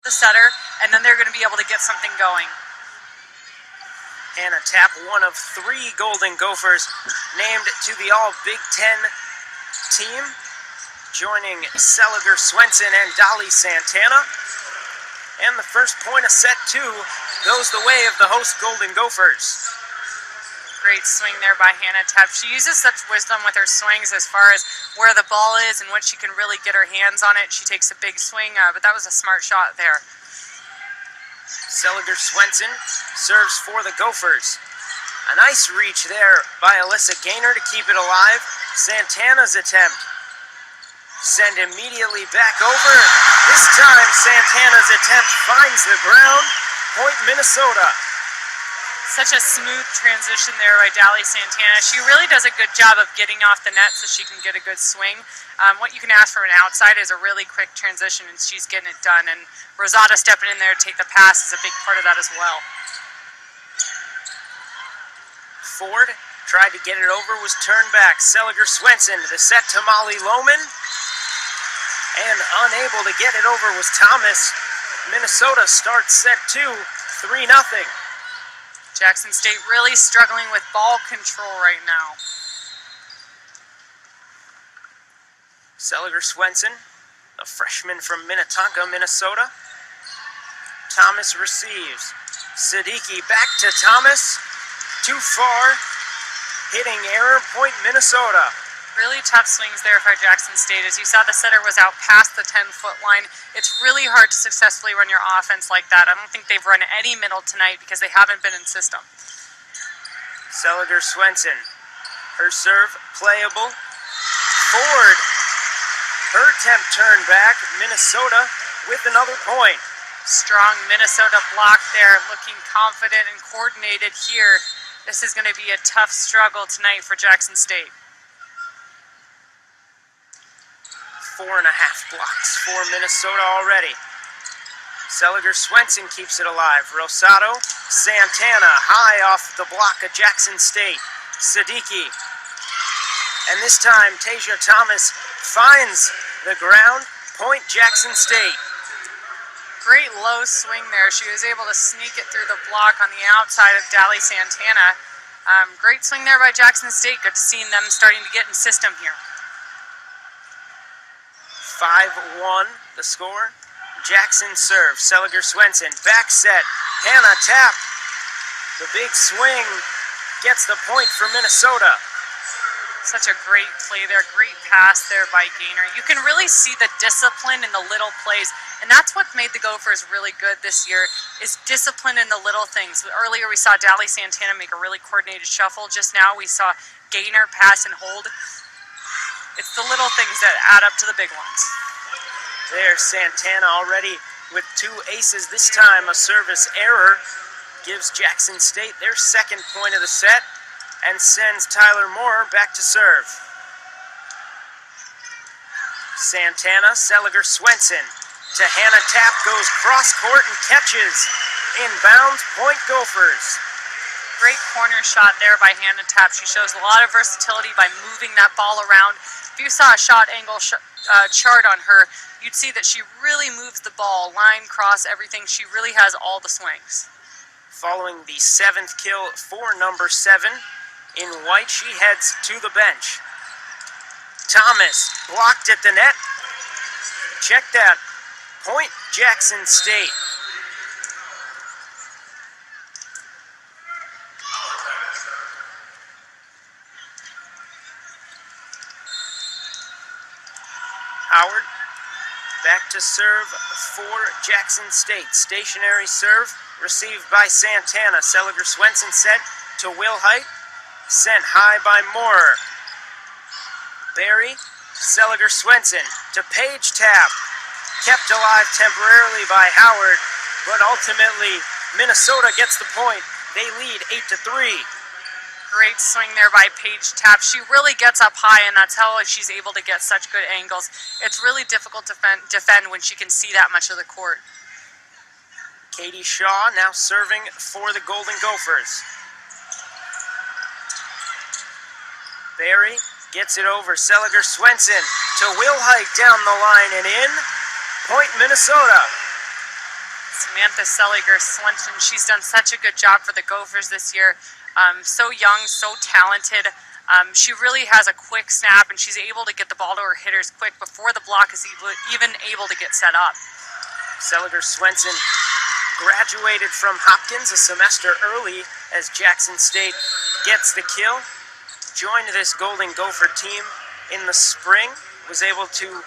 the setter, and then they're going to be able to get something going. Hannah Tapp, one of 3 Golden Gophers named to the All-Big Ten team, joining Seliger Swenson and Dolly Santana. And the first point of set 2 goes the way of the host Golden Gophers. Great swing there by Hannah Tapp. She uses such wisdom with her swings as far as where the ball is and when she can really get her hands on it. She takes a big swing, but that was a smart shot there. Seliger Swenson serves for the Gophers. A nice reach there by Alyssa Gaynor to keep it alive. Santana's attempt. Send immediately back over. This time Santana's attempt finds the ground. Point Minnesota. Such a smooth transition there by Dolly Santana. She really does a good job of getting off the net so she can get a good swing. What you can ask from an outside is a really quick transition, and she's getting it done. And Rosada stepping in there to take the pass is a big part of that as well. Ford tried to get it over, was turned back. Seliger Swenson, the set to Molly Lohman. And unable to get it over was Thomas. Minnesota starts set 2, 3-0. Jackson State really struggling with ball control right now. Seliger Swenson, a freshman from Minnetonka, Minnesota. Thomas receives. Siddiqui back to Thomas. Too far. Hitting error, point Minnesota. Really tough swings there for Jackson State. As you saw, the setter was out past the 10-foot line. It's really hard to successfully run your offense like that. I don't think they've run any middle tonight because they haven't been in system. Seliger Swenson, her serve playable. Ford, her attempt turned back. Minnesota with another point. Strong Minnesota block there, looking confident and coordinated here. This is going to be a tough struggle tonight for Jackson State. 4.5 blocks for Minnesota already. Seliger Swenson keeps it alive. Rosado, Santana high off the block of Jackson State. Siddiqui. And this time, Tasia Thomas finds the ground. Point Jackson State. Great low swing there. She was able to sneak it through the block on the outside of Dolly Santana. Great swing there by Jackson State. Good to see them starting to get in system here. 5-1 the score. Jackson serve. Seliger Swenson. Back set. Hannah Tapp. The big swing gets the point for Minnesota. Such a great play there. Great pass there by Gaynor. You can really see the discipline in the little plays. And that's what made the Gophers really good this year, is discipline in the little things. Earlier we saw Dolly Santana make a really coordinated shuffle. Just now we saw Gaynor pass and hold. It's the little things that add up to the big ones. There's Santana already with 2 aces. This time a service error gives Jackson State their second point of the set and sends Tyler Moore back to serve. Santana, Seliger Swenson to Hannah Tapp, goes cross court and catches. Inbounds, point Gophers. Great corner shot there by Hannah Tapp. She shows a lot of versatility by moving that ball around. If you saw a shot angle chart on her, you'd see that she really moves the ball, line, cross, everything. She really has all the swings. Following the 7th kill for number 7 in white, she heads to the bench. Thomas blocked at the net. Check that. Point Jackson State. Howard back to serve for Jackson State. Stationary serve received by Santana. Seliger Swenson set to Wilhite. Sent high by Moore. Barry, Seliger Swenson to Paige Tapp. Kept alive temporarily by Howard, but ultimately Minnesota gets the point. They lead 8-3. Great swing there by Paige Tapp. She really gets up high, and that's how she's able to get such good angles. It's really difficult to defend when she can see that much of the court. Katie Shaw now serving for the Golden Gophers. Barry gets it over. Seliger Swenson to Wilhite down the line and in. Point Minnesota. Samantha Seliger Swenson. She's done such a good job for the Gophers this year. So young, so talented. She really has a quick snap, and she's able to get the ball to her hitters quick before the block is even able to get set up. Seliger Swenson graduated from Hopkins a semester early as Jackson State gets the kill. Joined this Golden Gopher team in the spring. Was able to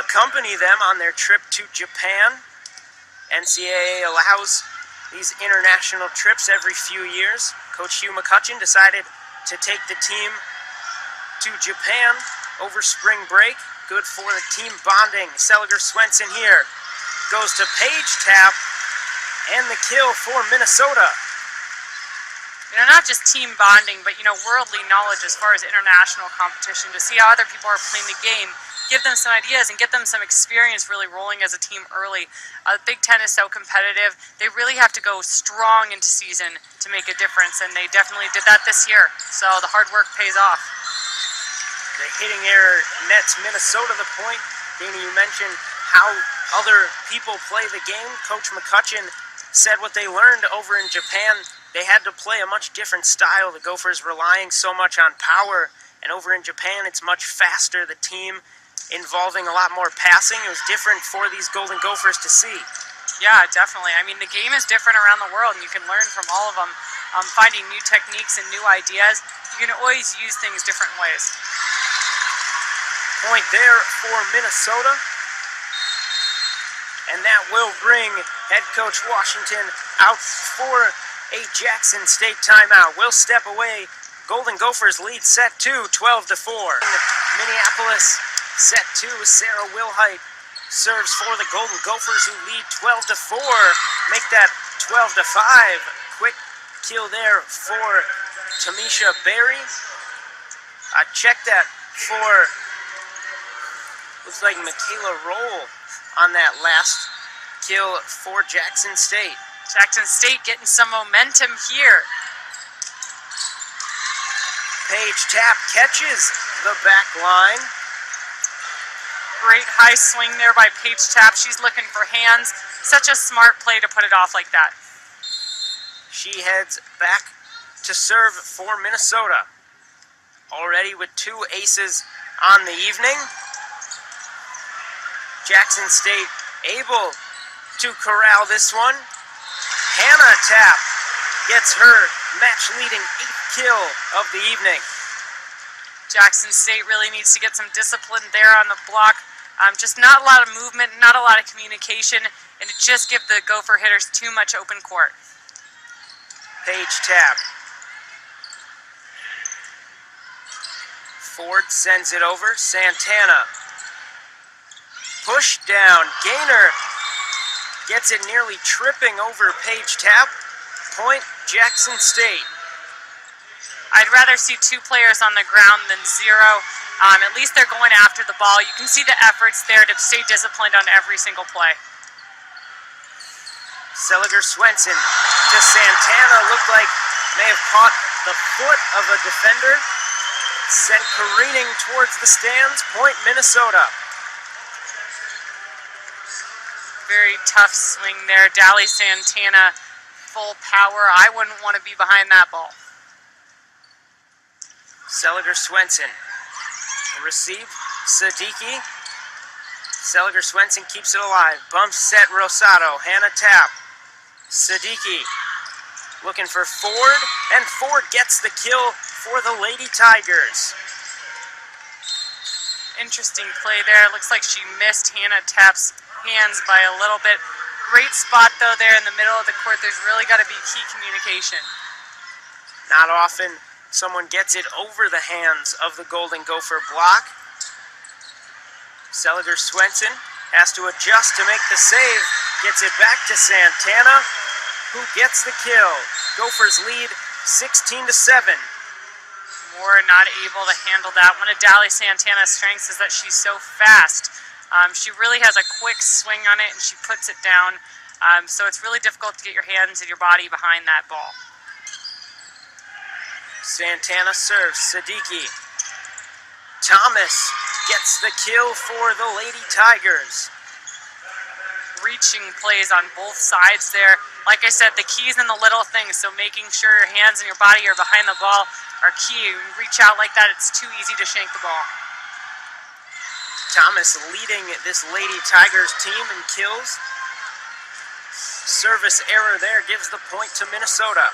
accompany them on their trip to Japan. NCAA allows these international trips every few years. Coach Hugh McCutcheon decided to take the team to Japan over spring break. Good for the team bonding. Seliger Swenson here goes to Paige Tap, and the kill for Minnesota. Not just team bonding, but, worldly knowledge as far as international competition, to see how other people are playing the game, give them some ideas, and get them some experience really rolling as a team early. Big Ten is so competitive. They really have to go strong into season to make a difference, and they definitely did that this year. So the hard work pays off. The hitting error nets Minnesota the point. Dana, you mentioned how other people play the game. Coach McCutcheon said what they learned over in Japan. They had to play a much different style. The Gophers relying so much on power, and over in Japan it's much faster. The team involving a lot more passing. It was different for these Golden Gophers to see. Yeah, definitely. The game is different around the world, and you can learn from all of them. Finding new techniques and new ideas. You can always use things different ways. Point there for Minnesota. And that will bring head coach Washington out for a Jackson State timeout. Will step away. Golden Gophers lead set 2, 12-4. Minneapolis set 2. Sarah Wilhite serves for the Golden Gophers, who lead 12-4. Make that 12-5. Quick kill there for Tamisha Berry. I checked that for, looks like Michaela Roll on that last kill for Jackson State. Jackson State getting some momentum here. Paige Tap catches the back line. Great high swing there by Paige Tap. She's looking for hands. Such a smart play to put it off like that. She heads back to serve for Minnesota. Already with 2 aces on the evening. Jackson State able to corral this one. Hannah Tap gets her match-leading 8th kill of the evening. Jackson State really needs to get some discipline there on the block. Just not a lot of movement, not a lot of communication, and it just give the Gopher hitters too much open court. Paige Tap. Ford sends it over. Santana. Push down. Gaynor gets it, nearly tripping over Paige Tap. Point, Jackson State. I'd rather see 2 players on the ground than 0. At least they're going after the ball. You can see the efforts there to stay disciplined on every single play. Seliger Swenson to Santana. Looked like may have caught the foot of a defender. Sent careening towards the stands. Point, Minnesota. Very tough swing there. Dally Santana, full power. I wouldn't want to be behind that ball. Seliger Swenson. Receive. Siddiqui. Seliger Swenson keeps it alive. Bump set Rosado. Hannah Tap. Siddiqui looking for Ford, and Ford gets the kill for the Lady Tigers. Interesting play there. It looks like she missed Hannah Tap's hands by a little bit. Great spot though there in the middle of the court. There's really got to be key communication. Not often someone gets it over the hands of the Golden Gopher block. Seliger Swenson has to adjust to make the save. Gets it back to Santana, who gets the kill. Gophers lead 16-7. Moore not able to handle that. One of Dally Santana's strengths is that she's so fast. She really has a quick swing on it, and she puts it down. So it's really difficult to get your hands and your body behind that ball. Santana serves. Siddiqui. Thomas gets the kill for the Lady Tigers. reaching plays on both sides there. Like I said, the key's in the little things, so making sure your hands and your body are behind the ball are key. You reach out like that, it's too easy to shank the ball. Thomas leading this Lady Tigers team in kills. Service error there gives the point to Minnesota.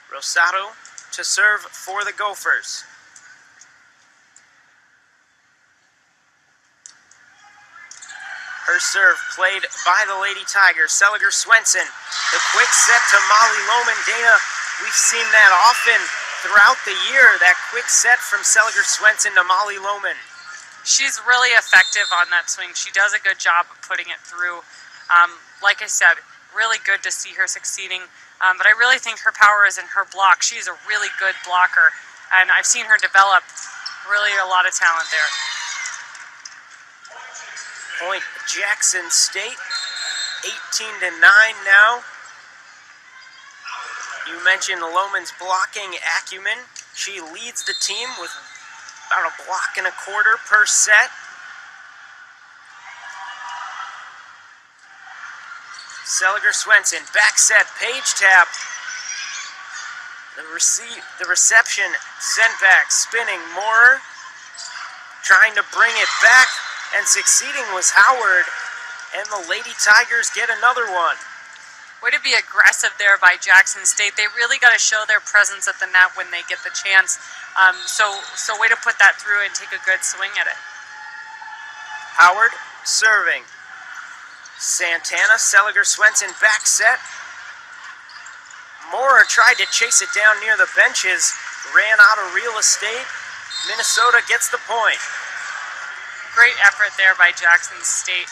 Rosado to serve for the Gophers. Her serve played by the Lady Tigers. Seliger Swenson, the quick set to Molly Lohman. Dana, we've seen that often throughout the year, that quick set from Seliger Swenson to Molly Lohman. She's really effective on that swing. She does a good job of putting it through. Like I said, really good to see her succeeding. But I really think her power is in her block. She's a really good blocker, and I've seen her develop really a lot of talent there. Point Jackson State, 18-9 now. You mentioned Lohman's blocking acumen. She leads the team with about a block and a quarter per set. Seliger Swenson, back set, page tap. The reception sent back, spinning. Moorer trying to bring it back, and succeeding was Howard, and the Lady Tigers get another one. Way to be aggressive there by Jackson State. They really got to show their presence at the net when they get the chance. So way to put that through and take a good swing at it. Howard serving. Santana, Seliger Swenson back set. Moorer tried to chase it down near the benches, ran out of real estate. Minnesota gets the point. Great effort there by Jackson State.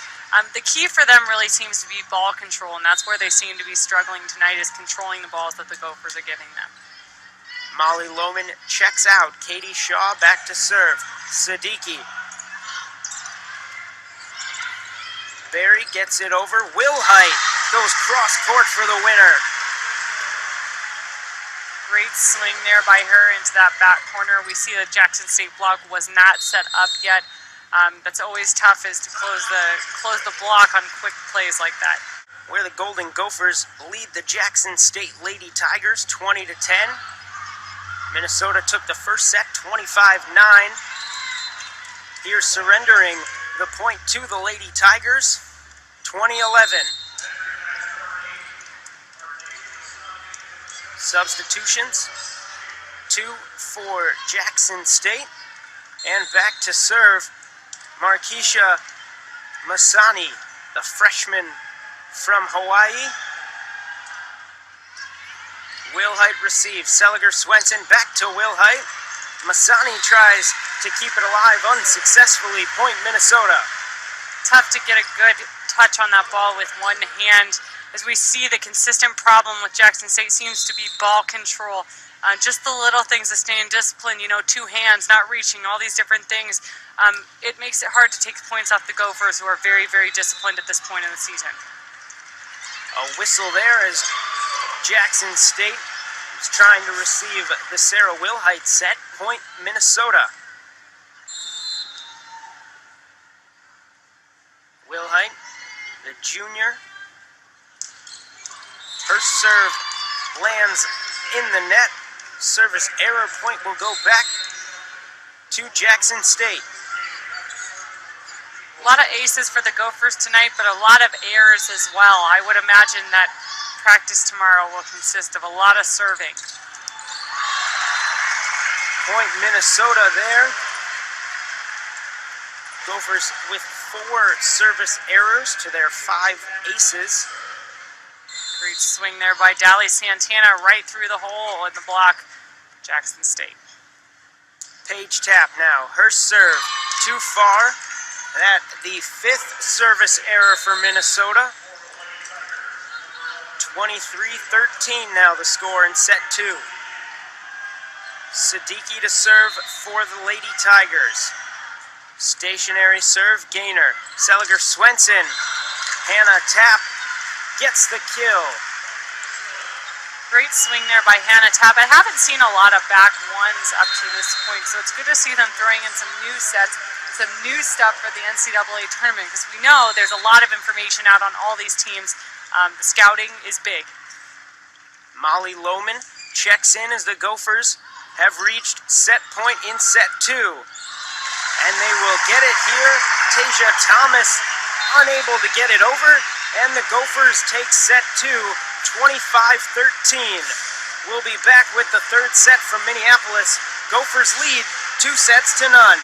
The key for them really seems to be ball control, and that's where they seem to be struggling tonight, is controlling the balls that the Gophers are giving them. Molly Lohman checks out. Katie Shaw back to serve. Siddiqui. Barry gets it over. Wilhite goes cross court for the winner. Great swing there by her into that back corner. We see the Jackson State block was not set up yet. That's always tough, is to close the block on quick plays like that. Where the Golden Gophers lead the Jackson State Lady Tigers 20-10. Minnesota took the first set 25-9. Here surrendering the point to the Lady Tigers, 20-11. Substitutions, 2 for Jackson State, and back to serve Markeisha Masani, the freshman from Hawaii. Wilhite receives. Seliger Swenson back to Wilhite. Masani tries to keep it alive unsuccessfully. Point Minnesota. Tough to get a good touch on that ball with one hand. As we see, the consistent problem with Jackson State seems to be ball control. Just the little things of staying disciplined, two hands, not reaching, all these different things. It makes it hard to take points off the Gophers, who are very, very disciplined at this point in the season. A whistle there as Jackson State is trying to receive the Sarah Wilhite set. Point Minnesota. Wilhite, the junior. Her serve lands in the net. Service error, point will go back to Jackson State. A lot of aces for the Gophers tonight, but a lot of errors as well. I would imagine that practice tomorrow will consist of a lot of serving. Point Minnesota there. Gophers with 4 service errors to their 5 aces. Great swing there by Dally Santana, right through the hole in the block. Jackson State. Page tap now. Her serve too far. That the 5th service error for Minnesota. 23-13 now the score in set 2. Siddiqui to serve for the Lady Tigers. Stationary serve, Gainer. Seliger Swenson. Hannah Tapp gets the kill. Great swing there by Hannah Tapp. I haven't seen a lot of back ones up to this point, so it's good to see them throwing in some new sets. some new stuff for the NCAA tournament, because we know there's a lot of information out on all these teams. The scouting is big. Molly Lohman checks in as the Gophers have reached set point in set 2. And they will get it here. Tasia Thomas unable to get it over, and the Gophers take set 2, 25-13. We'll be back with the third set from Minneapolis. Gophers lead 2-0.